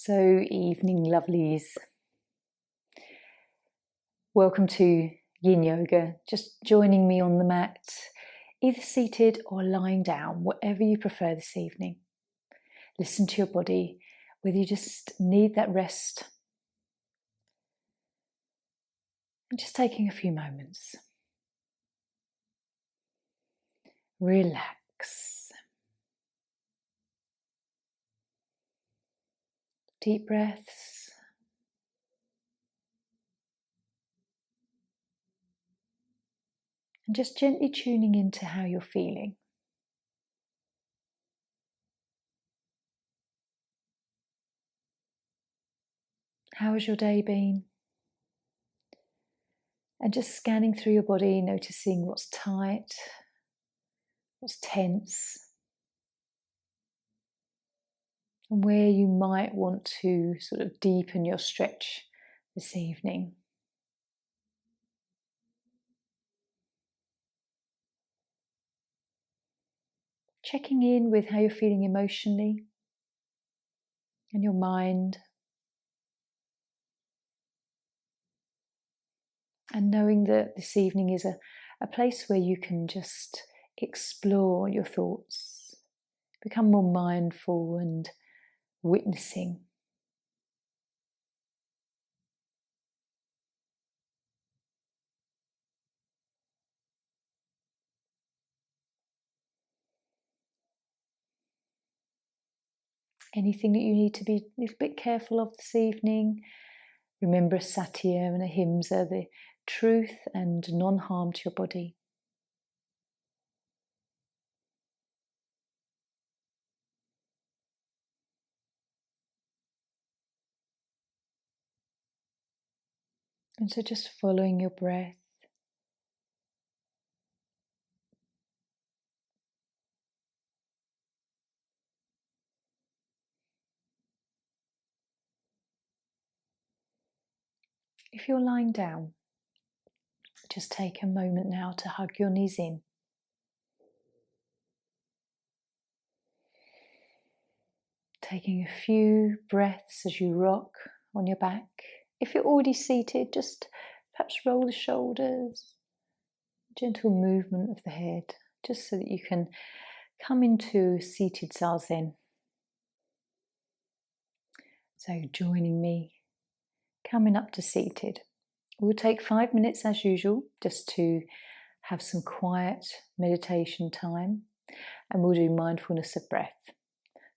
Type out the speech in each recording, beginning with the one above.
So, evening lovelies. Welcome to Yin Yoga. Just joining me on the mat, either seated or lying down, whatever you prefer this evening. Listen to your body, whether you just need that rest. And just taking a few moments. Relax. Deep breaths. And just gently tuning into how you're feeling. How has your day been? And just scanning through your body, noticing what's tight, what's tense, and where you might want to sort of deepen your stretch this evening. Checking in with how you're feeling emotionally and your mind, and knowing that this evening is a place where you can just explore your thoughts, become more mindful and witnessing. Anything that you need to be a little bit careful of this evening, remember a satya and a himsa, the truth and non-harm to your body. And so just following your breath. If you're lying down, just take a moment now to hug your knees in. Taking a few breaths as you rock on your back. If you're already seated, just perhaps roll the shoulders, gentle movement of the head, just so that you can come into seated zazen. So joining me, coming up to seated. We'll take 5 minutes as usual, just to have some quiet meditation time, and we'll do mindfulness of breath.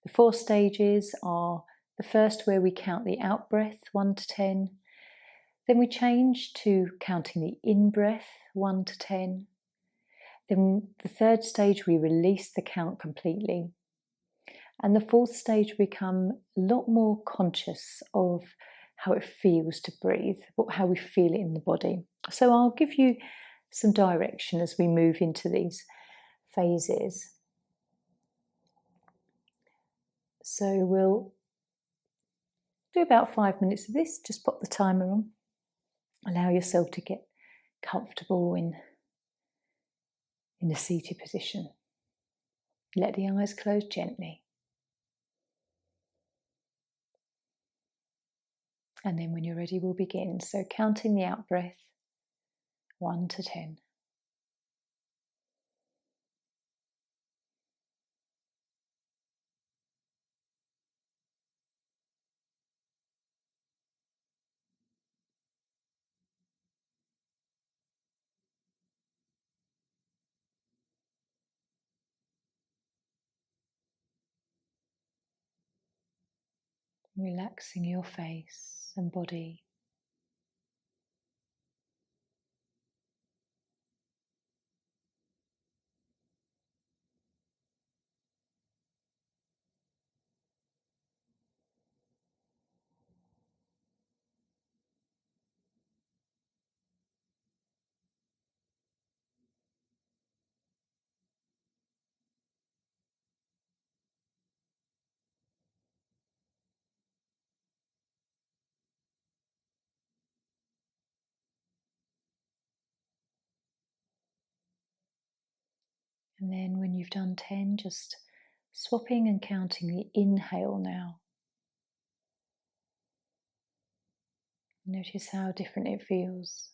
The 4 stages are the first where we count the out breath 1 to 10, then we change to counting the in breath 1 to 10, then the 3rd stage we release the count completely, and the 4th stage we become a lot more conscious of how it feels to breathe, how we feel it in the body. So I'll give you some direction as we move into these phases. So we'll do about 5 minutes of this, just pop the timer on. Allow yourself to get comfortable in a seated position. Let the eyes close gently. And then when you're ready, we'll begin. So counting the out breath, 1 to 10. Relaxing your face and body. And then when you've done 10, just swapping and counting the inhale now. Notice how different it feels.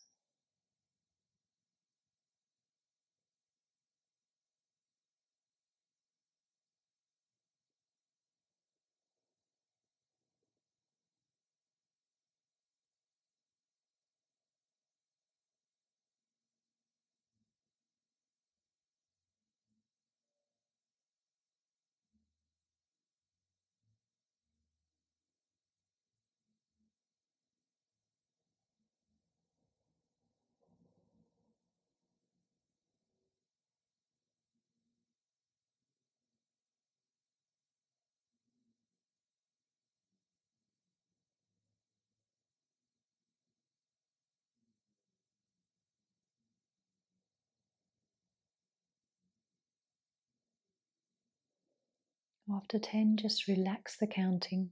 After 10, just relax the counting.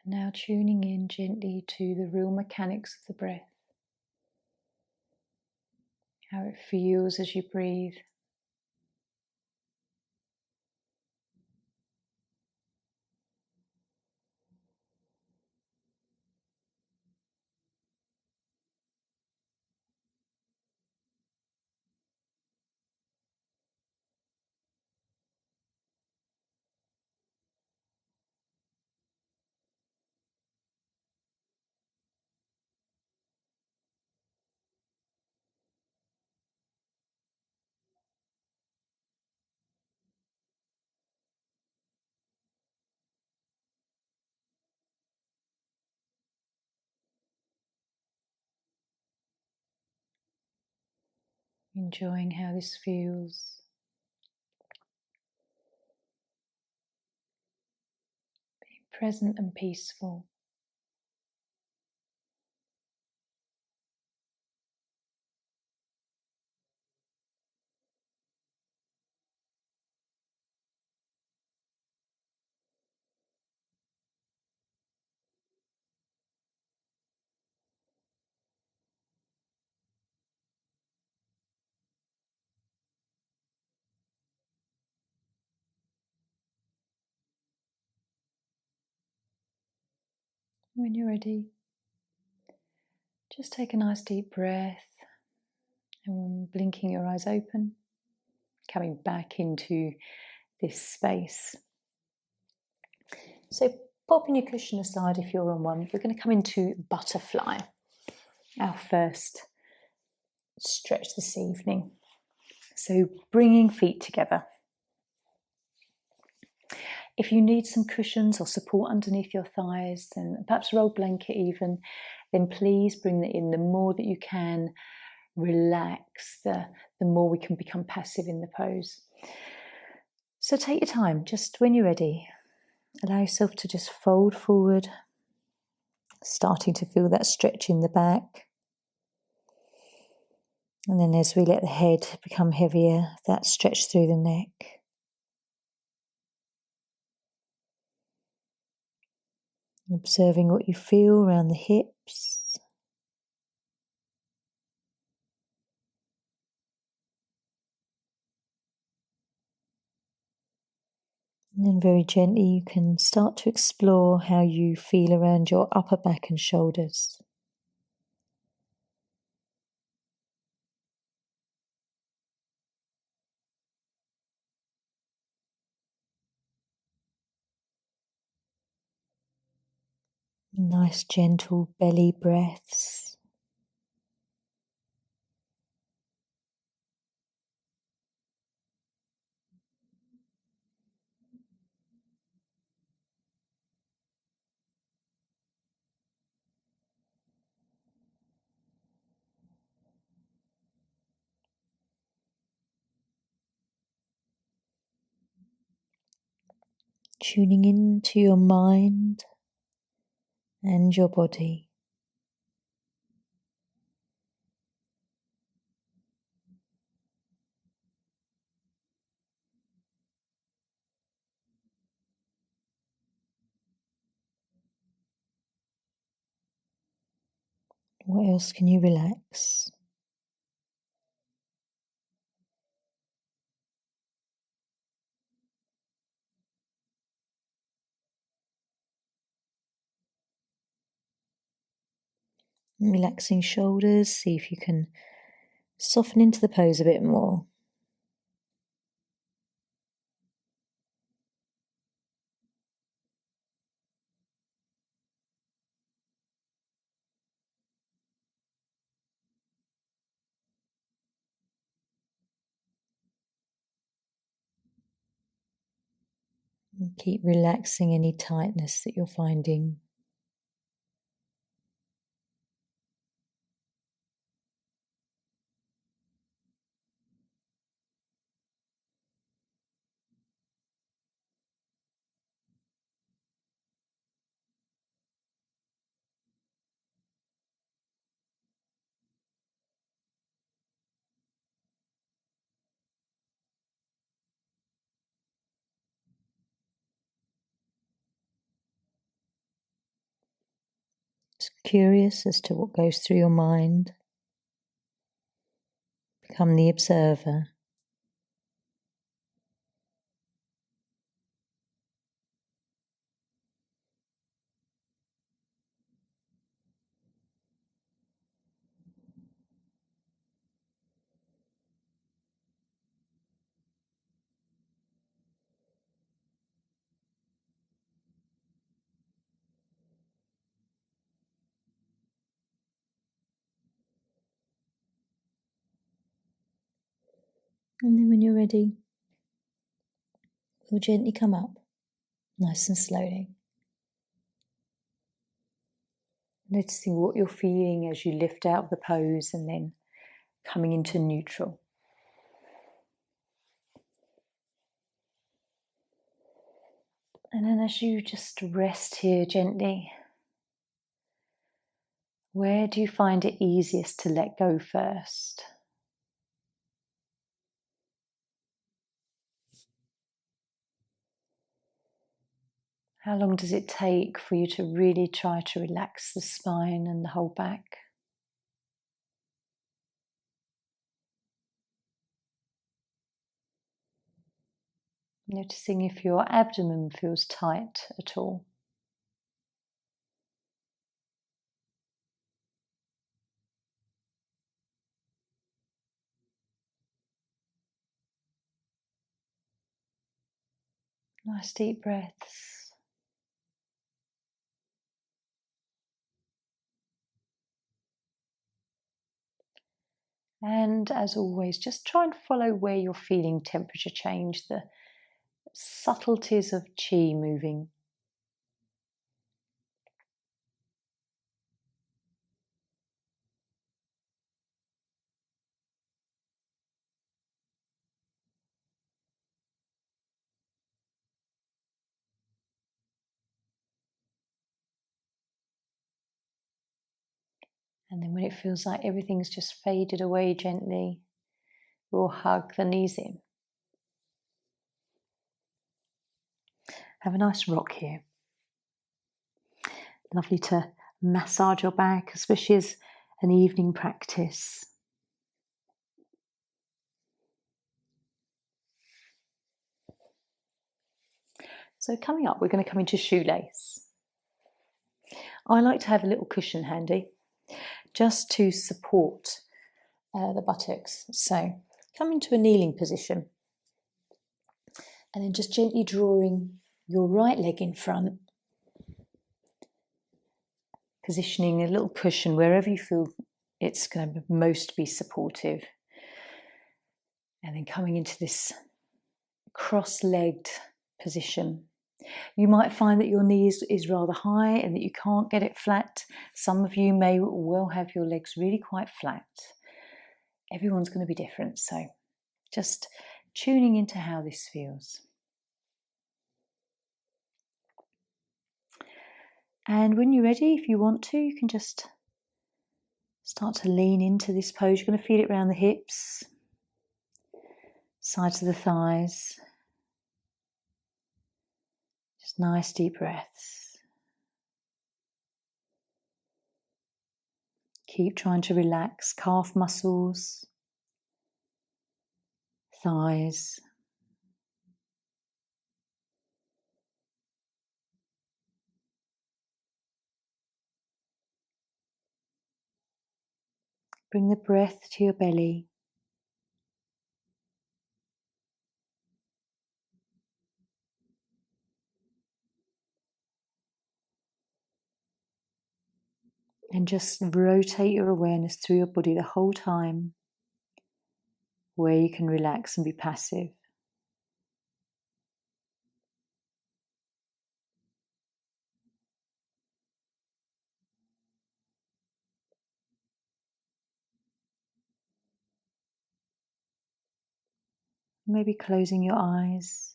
Now tuning in gently to the real mechanics of the breath, how it feels as you breathe. Enjoying how this feels. Being present and peaceful. When you're ready, just take a nice deep breath and blinking your eyes open, coming back into this space. So popping your cushion aside if you're on one, we're going to come into butterfly, our first stretch this evening. So bringing feet together. If you need some cushions or support underneath your thighs, and perhaps a rolled blanket even, then please bring that in. The more that you can relax, the more we can become passive in the pose. So take your time, just when you're ready, allow yourself to just fold forward, starting to feel that stretch in the back. And then as we let the head become heavier, that stretch through the neck. Observing what you feel around the hips. And then very gently you can start to explore how you feel around your upper back and shoulders. Nice gentle belly breaths. tuning into your mind and your body. What else can you relax? Relaxing shoulders, see if you can soften into the pose a bit more. And keep relaxing any tightness that you're finding. Just curious as to what goes through your mind. Become the observer. And then when you're ready, we'll gently come up, nice and slowly. Noticing what you're feeling as you lift out of the pose and then coming into neutral. And then as you just rest here gently, where do you find it easiest to let go first? How long does it take for you to really try to relax the spine and the whole back? Noticing if your abdomen feels tight at all. Nice deep breaths. And as always, just try and follow where you're feeling temperature change, the subtleties of chi moving. And then when it feels like everything's just faded away gently, we'll hug the knees in. Have a nice rock here. Lovely to massage your back, especially as an evening practice. So coming up, we're going to come into shoelace. I like to have a little cushion handy just to support the buttocks. So come into a kneeling position and then just gently drawing your right leg in front, positioning a little cushion wherever you feel it's going to most be supportive. And then coming into this cross-legged position. You might find that your knee is rather high and that you can't get it flat. Some of you may well have your legs really quite flat. Everyone's going to be different, so just tuning into how this feels. And when you're ready, if you want to, you can just start to lean into this pose. You're going to feel it around the hips, sides of the thighs. Just nice deep breaths. Keep trying to relax calf muscles, thighs. Bring the breath to your belly. And just rotate your awareness through your body the whole time, where you can relax and be passive. Maybe closing your eyes,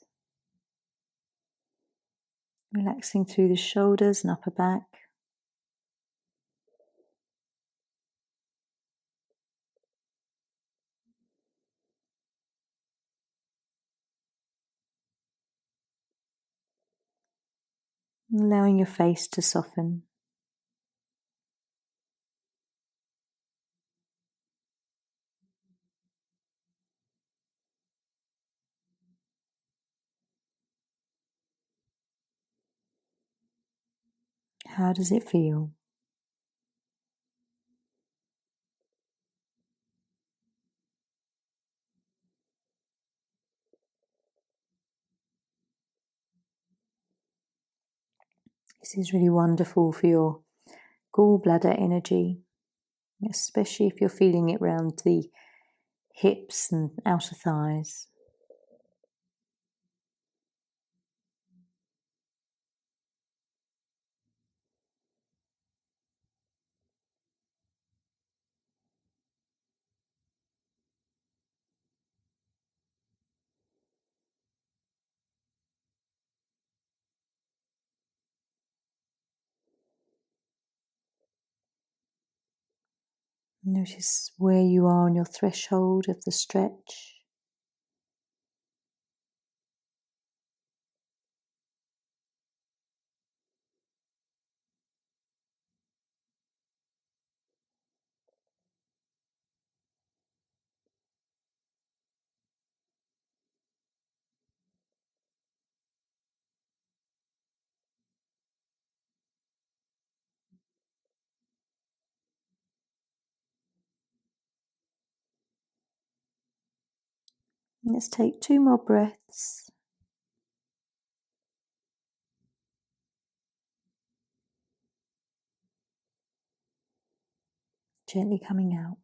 relaxing through the shoulders and upper back. Allowing your face to soften. How does it feel? This is really wonderful for your gallbladder energy, especially if you're feeling it around the hips and outer thighs. Notice where you are on your threshold of the stretch. Let's take 2 more breaths. Gently coming out.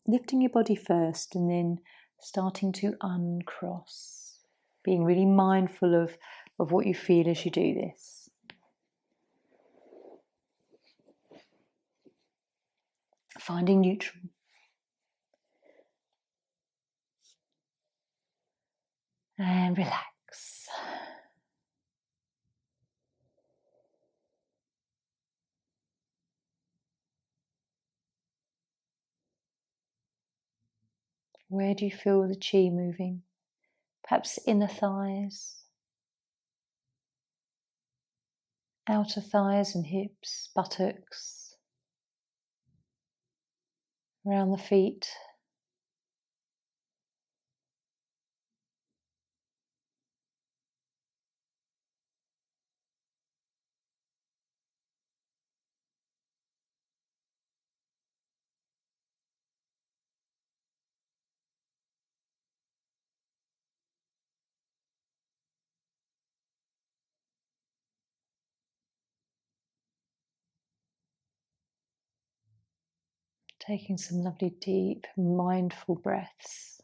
Lifting your body first and then starting to uncross. Being really mindful of what you feel as you do this. Finding neutral. And relax. Where do you feel the chi moving? Perhaps inner thighs, outer thighs and hips, buttocks, around the feet. Taking some lovely deep mindful breaths.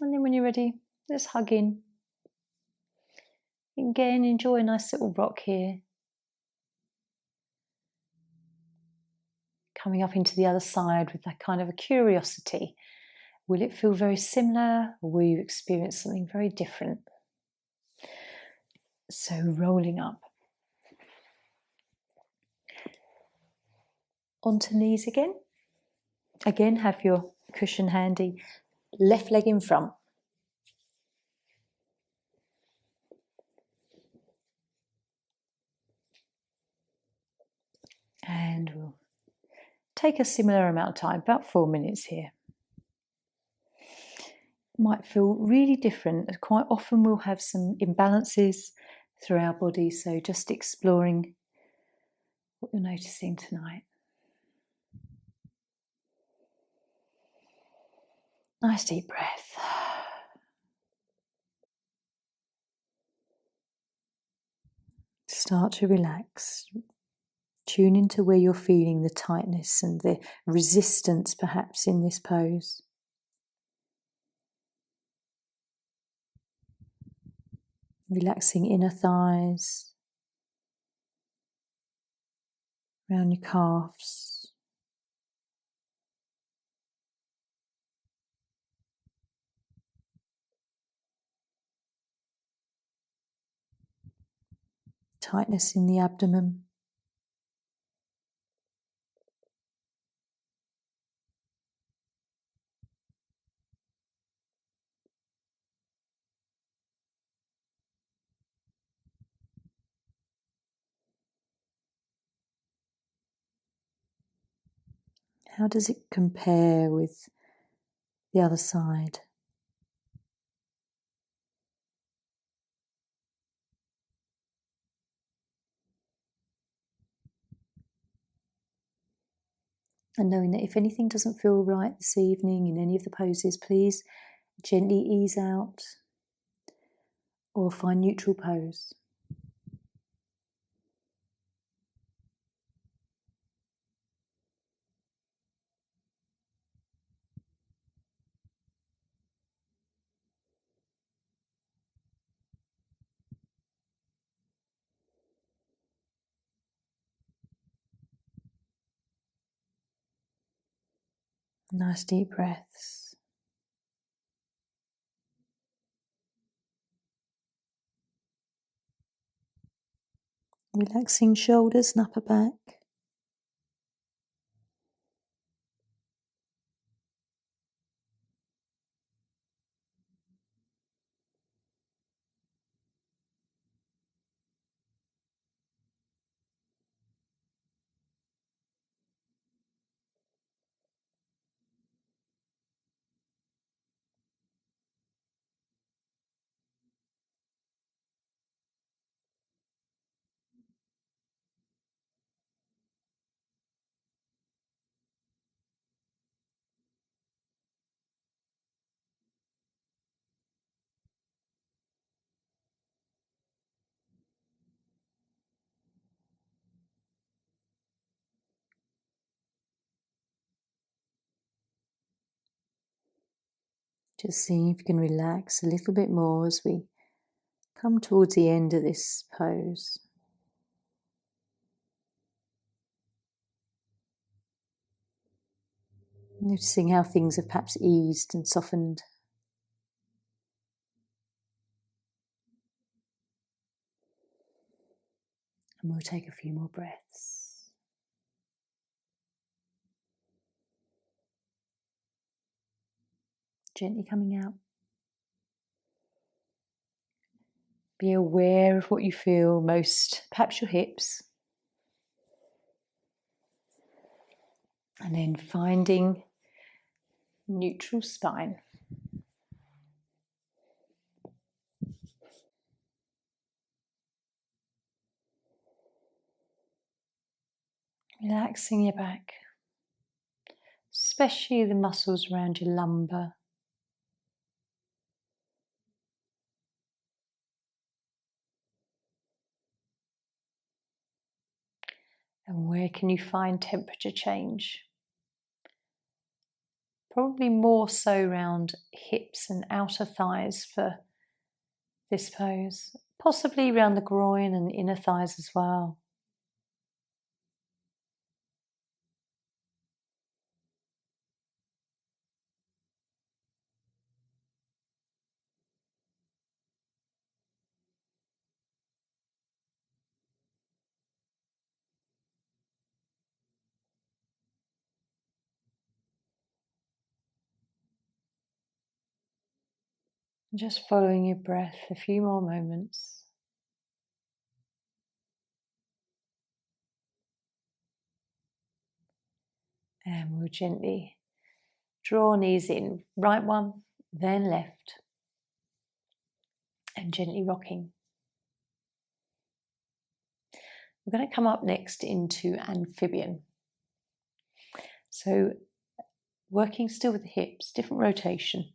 And then when you're ready, let's hug in. Again, enjoy a nice little rock here. Coming up into the other side with that kind of a curiosity Will it feel very similar, or will you experience something very different? So rolling up. Onto knees again. Again, have your cushion handy. Left leg in front. And we'll take a similar amount of time, about 4 minutes here. Might feel really different. Quite often we'll have some imbalances through our body, so just exploring what you're noticing tonight. Nice deep breath. Start to relax. Tune into where you're feeling the tightness and the resistance perhaps in this pose. Relaxing inner thighs, around your calves. Tightness in the abdomen. How does it compare with the other side? And knowing that if anything doesn't feel right this evening in any of the poses, please gently ease out or find neutral pose. Nice deep breaths. Relaxing shoulders and upper back. Just seeing if you can relax a little bit more as we come towards the end of this pose. Noticing how things have perhaps eased and softened. And we'll take a few more breaths. Gently coming out. Be aware of what you feel most, perhaps your hips. And then finding neutral spine. Relaxing your back, especially the muscles around your lumbar. And where can you find temperature change? Probably more so around hips and outer thighs for this pose. Possibly around the groin and inner thighs as well. Just following your breath a few more moments. And we'll gently draw knees in, right one, then left, and gently rocking. We're going to come up next into amphibian. So working still with the hips, different rotation.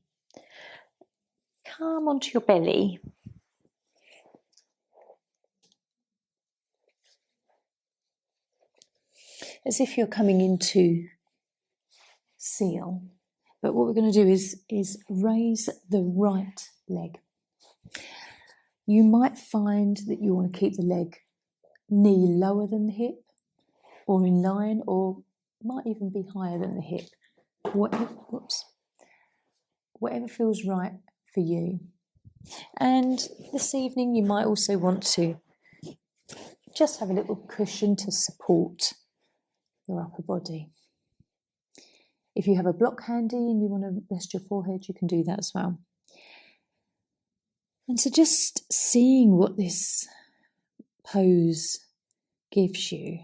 Come onto your belly. As if you're coming into seal. But what we're going to do is raise the right leg. You might find that you want to keep the knee lower than the hip, or in line, or might even be higher than the hip. Whatever feels right for you. And this evening you might also want to just have a little cushion to support your upper body. If you have a block handy and you want to rest your forehead, you can do that as well. And so just seeing what this pose gives you.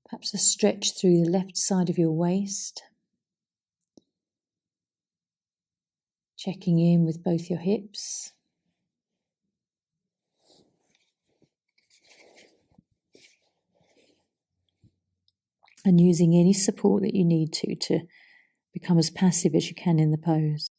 Perhaps a stretch through the left side of your waist. Checking in with both your hips. And using any support that you need to become as passive as you can in the pose.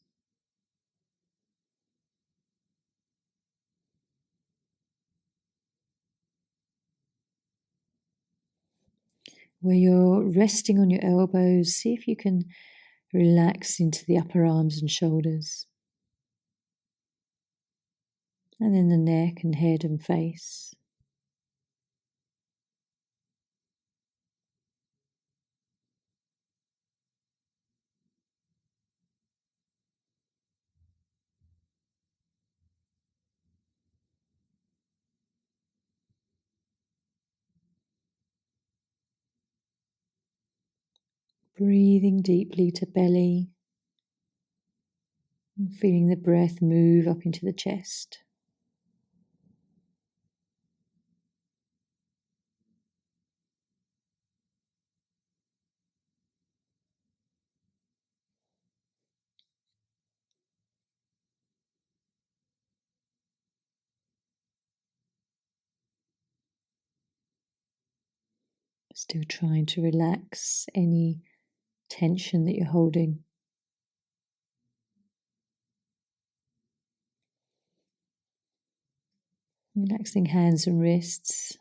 Where you're resting on your elbows, see if you can relax into the upper arms and shoulders. And then the neck and head and face. Breathing deeply to belly. And feeling the breath move up into the chest. Still trying to relax any tension that you're holding. Relaxing hands and wrists.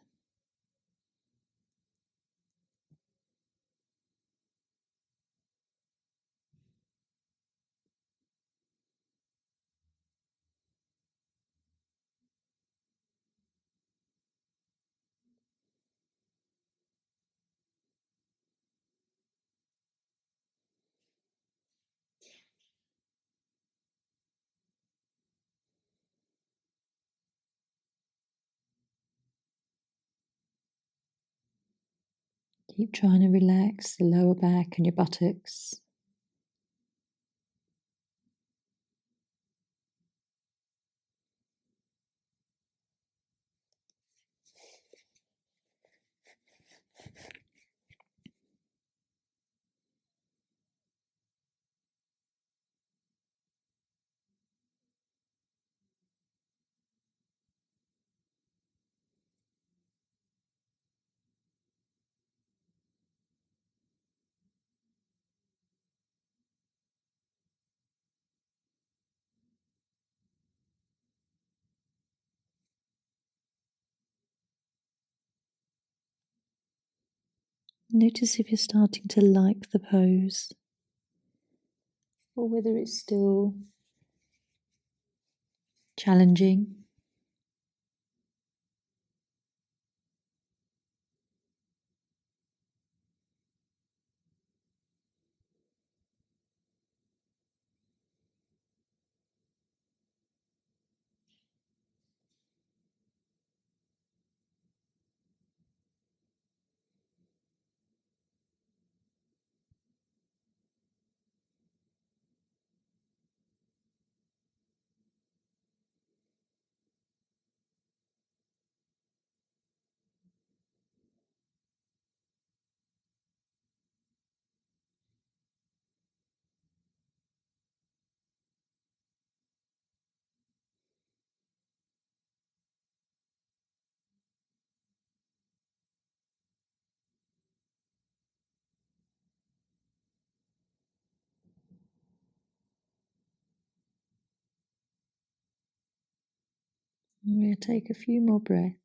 Keep trying to relax the lower back and your buttocks. Notice if you're starting to like the pose, or whether it's still challenging. We'll take a few more breaths.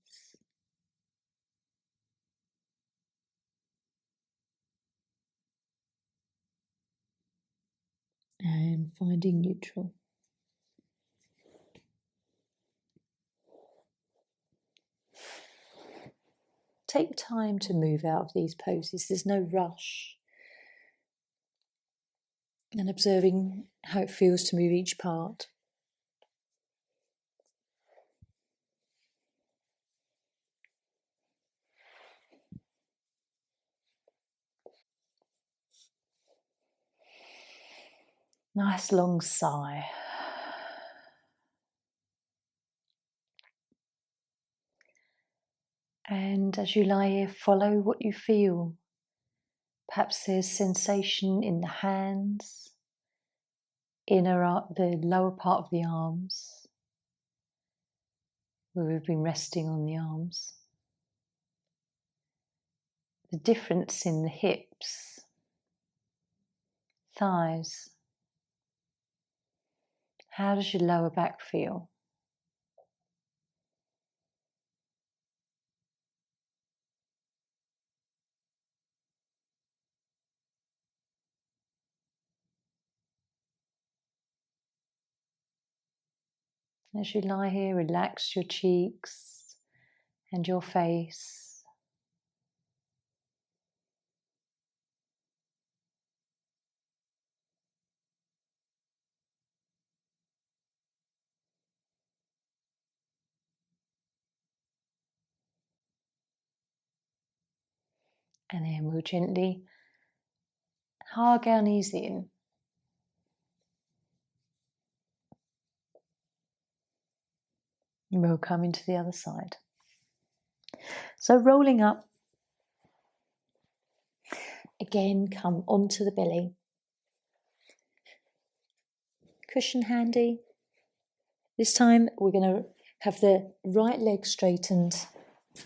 And finding neutral. Take time to move out of these poses. There's no rush. And observing how it feels to move each part. Nice long sigh. And as you lie here, follow what you feel. Perhaps there's sensation in the hands, the lower part of the arms, where we've been resting on the arms. The difference in the hips, thighs. How does your lower back feel? As you lie here, relax your cheeks and your face. And then we'll gently hug our knees in. And we'll come into the other side. So rolling up, again come onto the belly. Cushion handy. This time we're going to have the right leg straightened,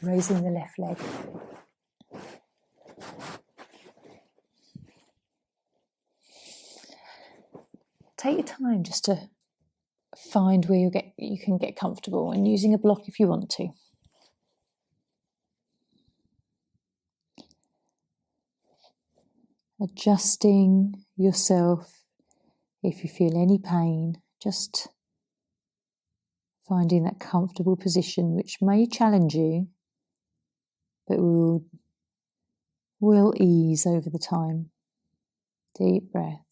raising the left leg. Take your time just to find where you can get comfortable, and using a block if you want to. Adjusting yourself if you feel any pain, just finding that comfortable position, which may challenge you, but will ease over the time. Deep breaths.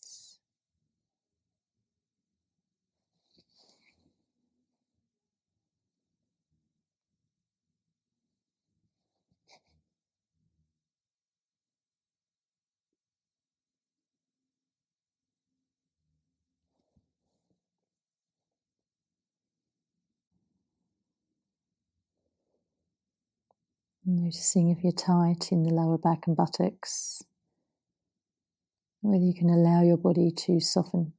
Noticing if you're tight in the lower back and buttocks, whether you can allow your body to soften.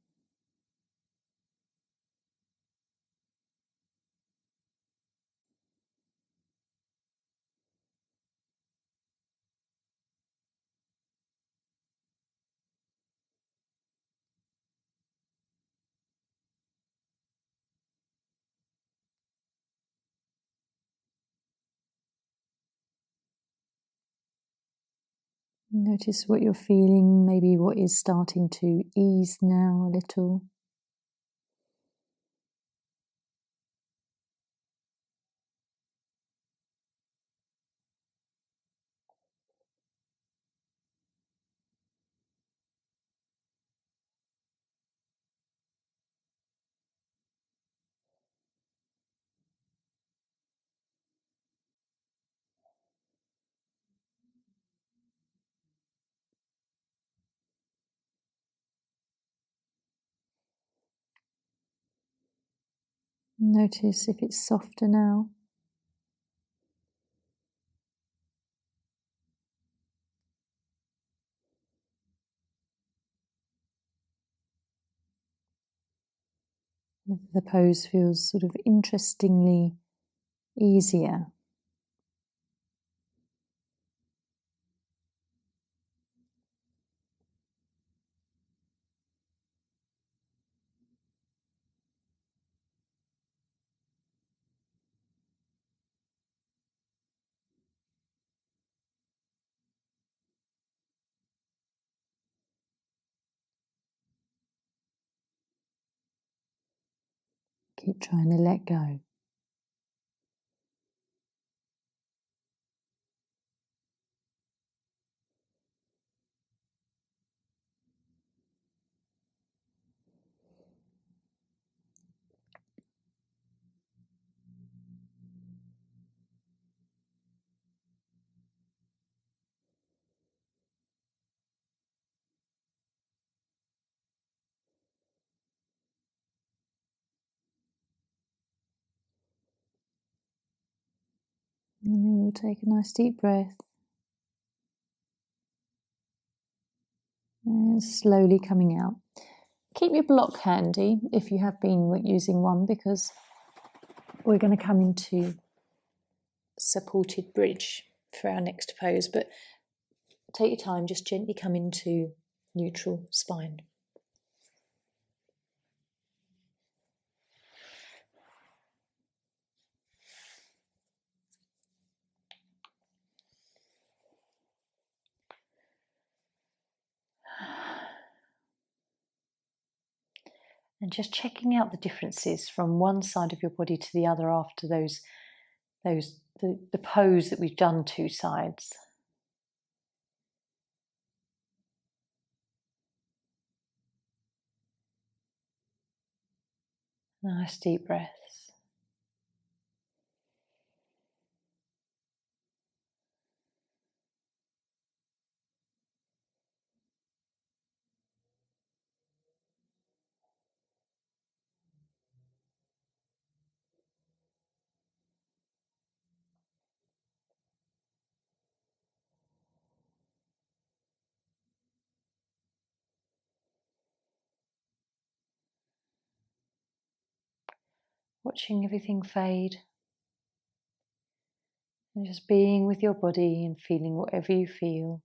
Notice what you're feeling, maybe what is starting to ease now a little. Notice if it's softer now. The pose feels sort of interestingly easier. Keep trying to let go. And then we'll take a nice deep breath. And slowly coming out. Keep your block handy if you have been using one, because we're going to come into supported bridge for our next pose. But take your time, just gently come into neutral spine. And just checking out the differences from one side of your body to the other after the pose that we've done two sides. Nice deep breaths. Watching everything fade. And just being with your body and feeling whatever you feel.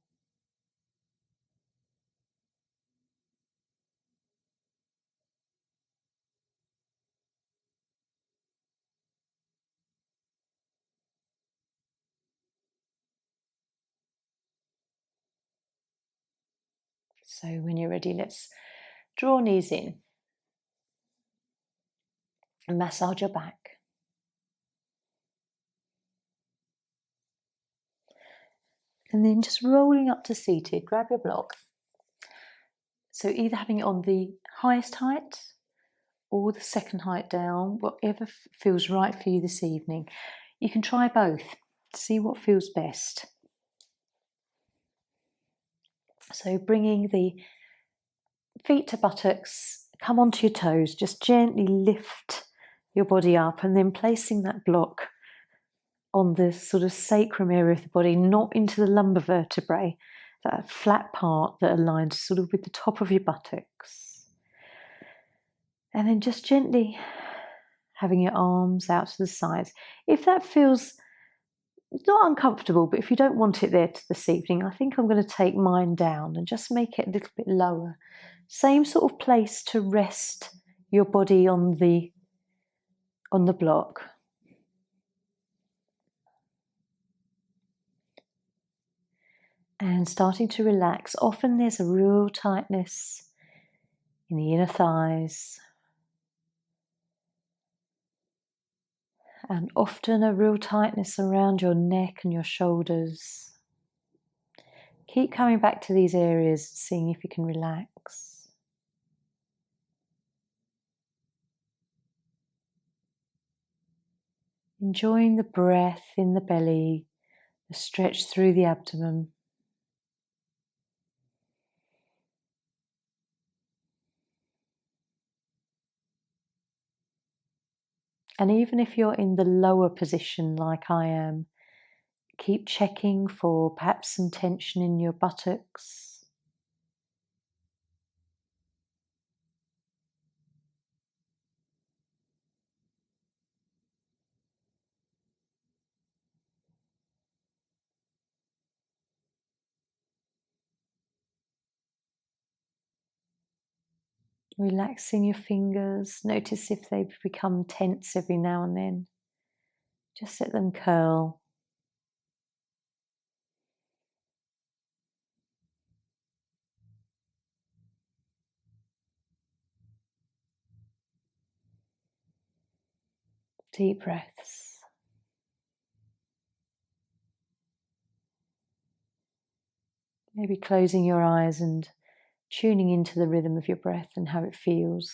So when you're ready, let's draw knees in and massage your back. And then just rolling up to seated, grab your block. So either having it on the highest height or the second height down, whatever feels right for you this evening. You can try both, see what feels best. So bringing the feet to buttocks, come onto your toes, just gently lift your body up and then placing that block on the sort of sacrum area of the body, not into the lumbar vertebrae, that flat part that aligns sort of with the top of your buttocks. And then just gently having your arms out to the sides. If that feels not uncomfortable, but if you don't want it there this evening, I think I'm going to take mine down and just make it a little bit lower. Same sort of place to rest your body on the block. And starting to relax. Often there's a real tightness in the inner thighs. And often a real tightness around your neck and your shoulders. Keep coming back to these areas, seeing if you can relax. Enjoying the breath in the belly, the stretch through the abdomen. And even if you're in the lower position like I am, keep checking for perhaps some tension in your buttocks. Relaxing your fingers. Notice if they become tense every now and then. Just let them curl. Deep breaths. Maybe closing your eyes and tuning into the rhythm of your breath and how it feels.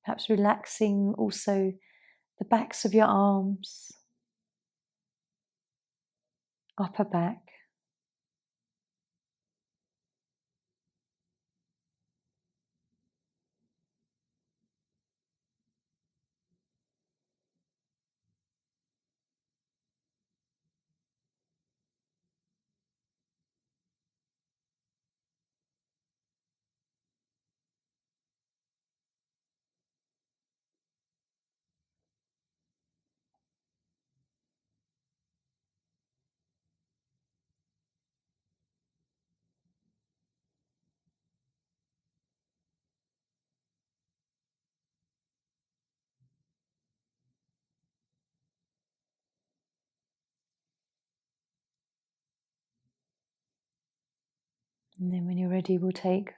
Perhaps relaxing also the backs of your arms, upper back. And then when you're ready, we'll take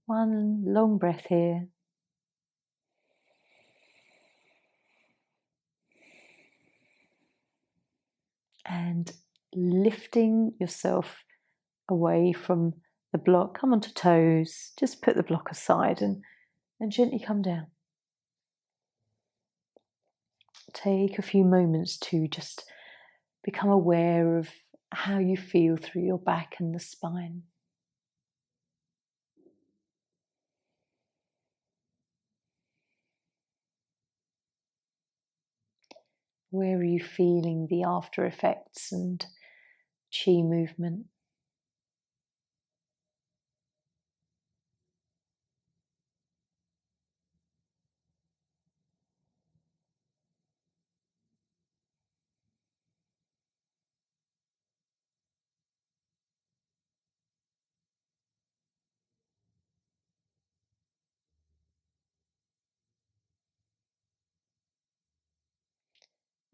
one long breath here. And lifting yourself away from the block, come onto toes, just put the block aside and gently come down. Take a few moments to just become aware of how you feel through your back and the spine. Where are you feeling the after effects and chi movement?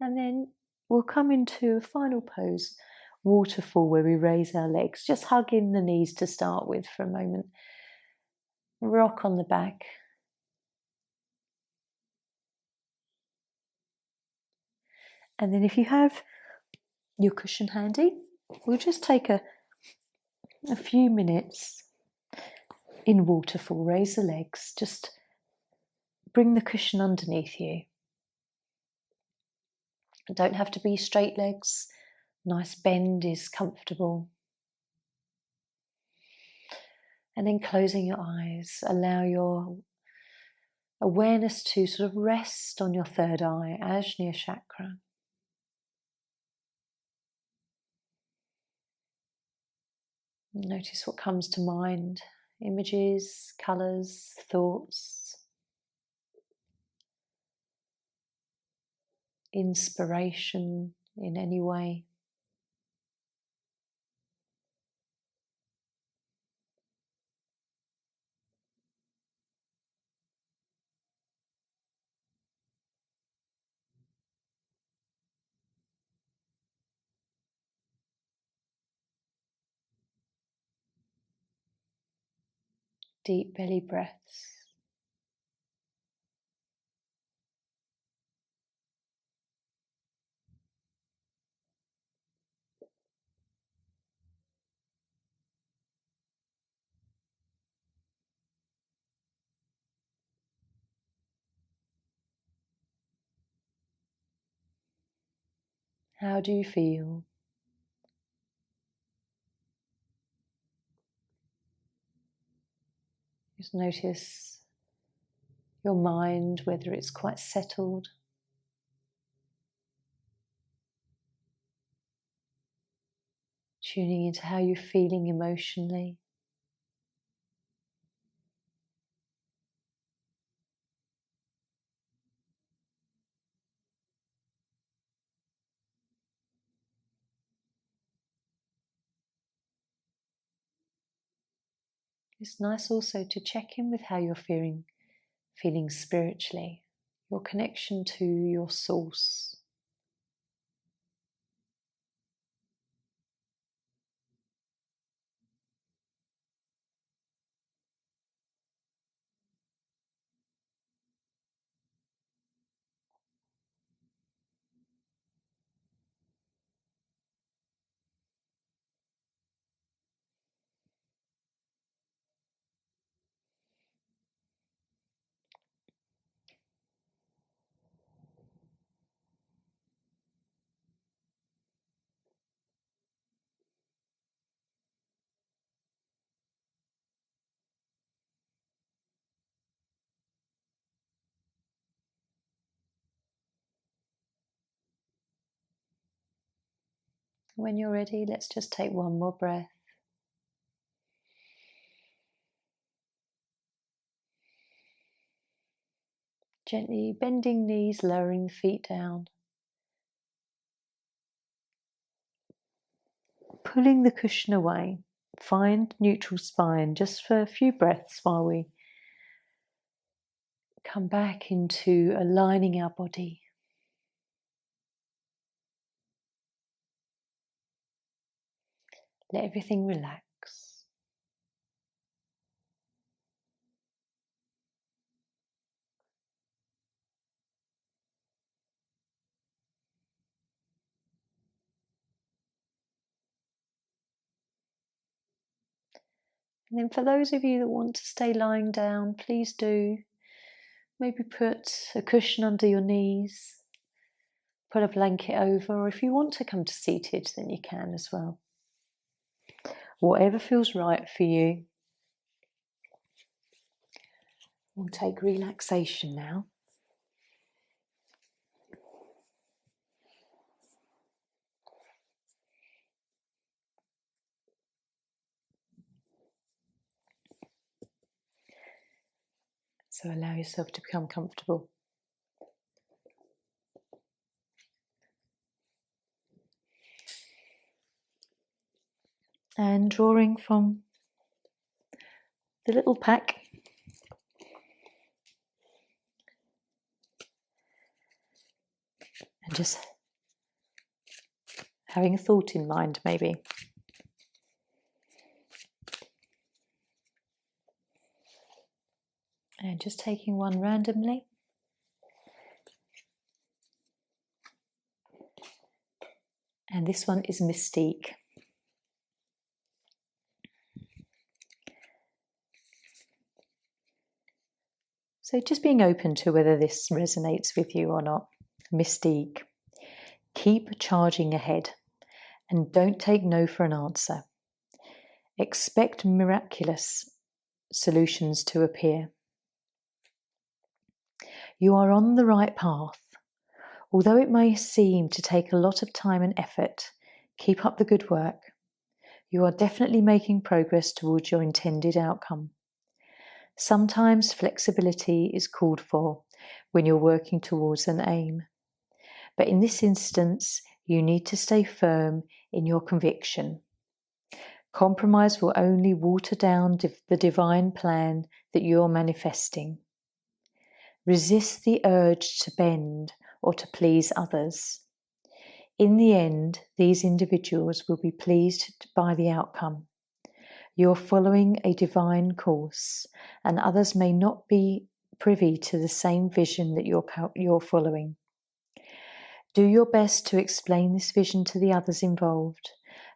And then we'll come into a final pose, waterfall, where we raise our legs, just hugging the knees to start with for a moment. Rock on the back. And then if you have your cushion handy, we'll just take a few minutes in waterfall, raise the legs, just bring the cushion underneath you. It don't have to be straight legs. Nice bend is comfortable. And then closing your eyes, allow your awareness to sort of rest on your third eye, Ajna chakra. Notice what comes to mind, images, colours, thoughts, inspiration in any way. Deep belly breaths. How do you feel? Just notice your mind, whether it's quite settled. Tuning into how you're feeling emotionally. It's nice also to check in with how you're feeling spiritually, your connection to your source. When you're ready, let's just take one more breath. Gently bending knees, lowering the feet down. Pulling the cushion away. Find neutral spine just for a few breaths while we come back into aligning our body. Let everything relax. And then for those of you that want to stay lying down, please do. Maybe put a cushion under your knees, put a blanket over, or if you want to come to seated, then you can as well. Whatever feels right for you. We'll take relaxation now. So allow yourself to become comfortable. And drawing from the little pack, and just having a thought in mind maybe. And just taking one randomly. And this one is Mystique. So just being open to whether this resonates with you or not. Mystique. Keep charging ahead and don't take no for an answer. Expect miraculous solutions to appear. You are on the right path. Although it may seem to take a lot of time and effort, keep up the good work. You are definitely making progress towards your intended outcome. Sometimes flexibility is called for when you're working towards an aim. But in this instance, you need to stay firm in your conviction. Compromise will only water down the divine plan that you're manifesting. Resist the urge to bend or to please others. In the end, these individuals will be pleased by the outcome. You're following a divine course, and others may not be privy to the same vision that you're following. Do your best to explain this vision to the others involved,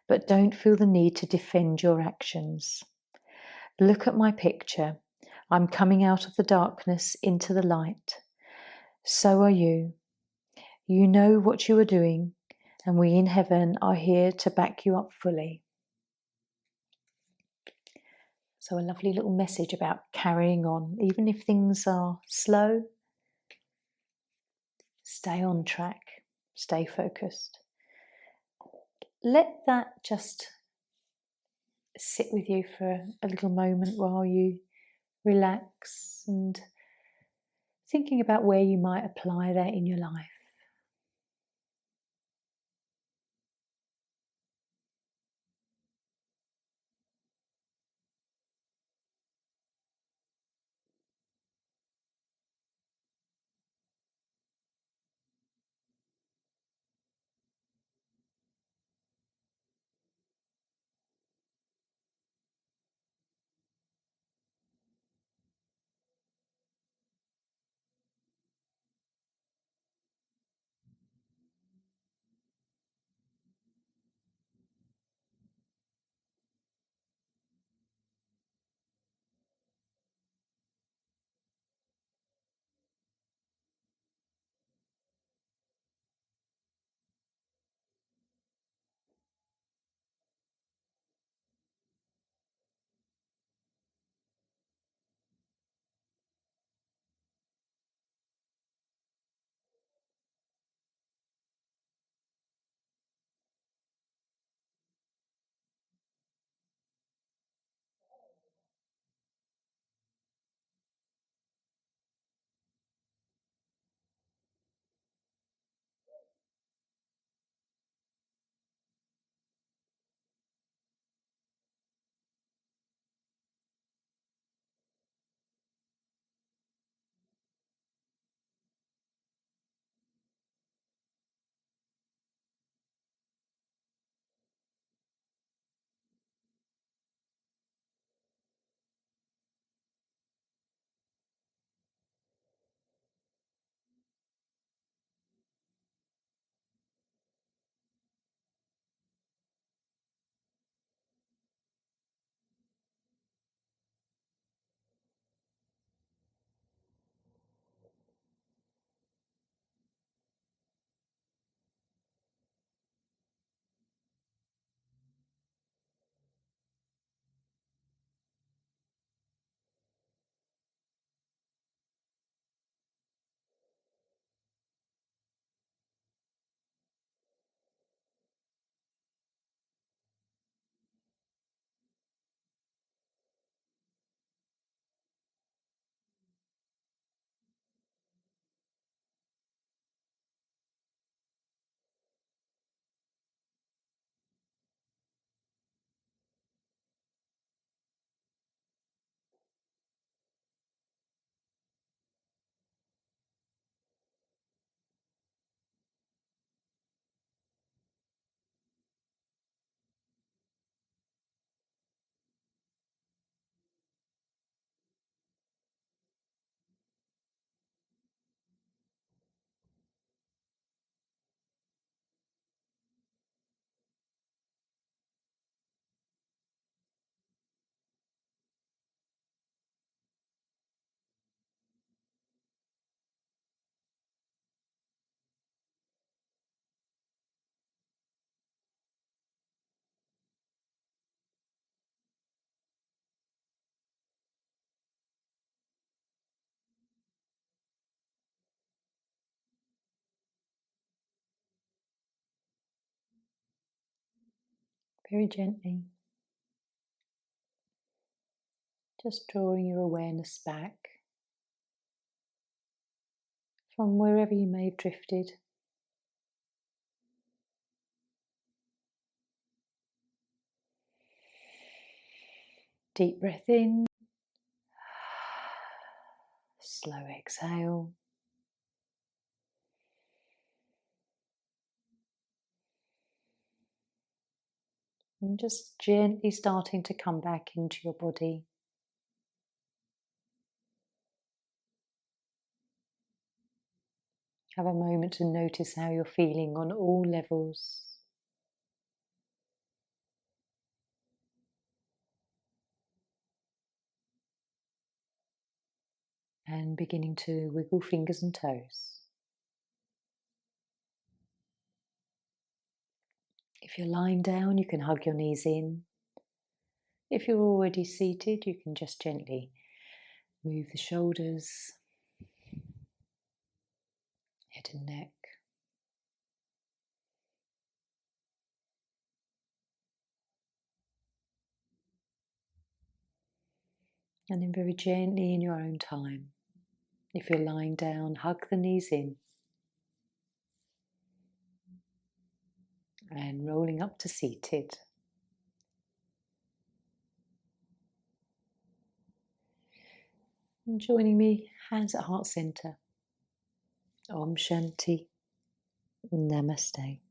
but don't feel the need to defend your actions. Look at my picture. I'm coming out of the darkness into the light. So are you. You know what you are doing, and we in heaven are here to back you up fully. So a lovely little message about carrying on. Even if things are slow, stay on track, stay focused. Let that just sit with you for a little moment while you relax and thinking about where you might apply that in your life. very gently, just drawing your awareness back from wherever you may have drifted. Deep breath in, slow exhale. And just gently starting to come back into your body. Have a moment to notice how you're feeling on all levels. And beginning to wiggle fingers and toes. If you're lying down, you can hug your knees in. If you're already seated, you can just gently move the shoulders, head and neck. And then very gently in your own time, if you're lying down, hug the knees in. And rolling up to seated. And joining me, hands at heart center. Om Shanti. Namaste.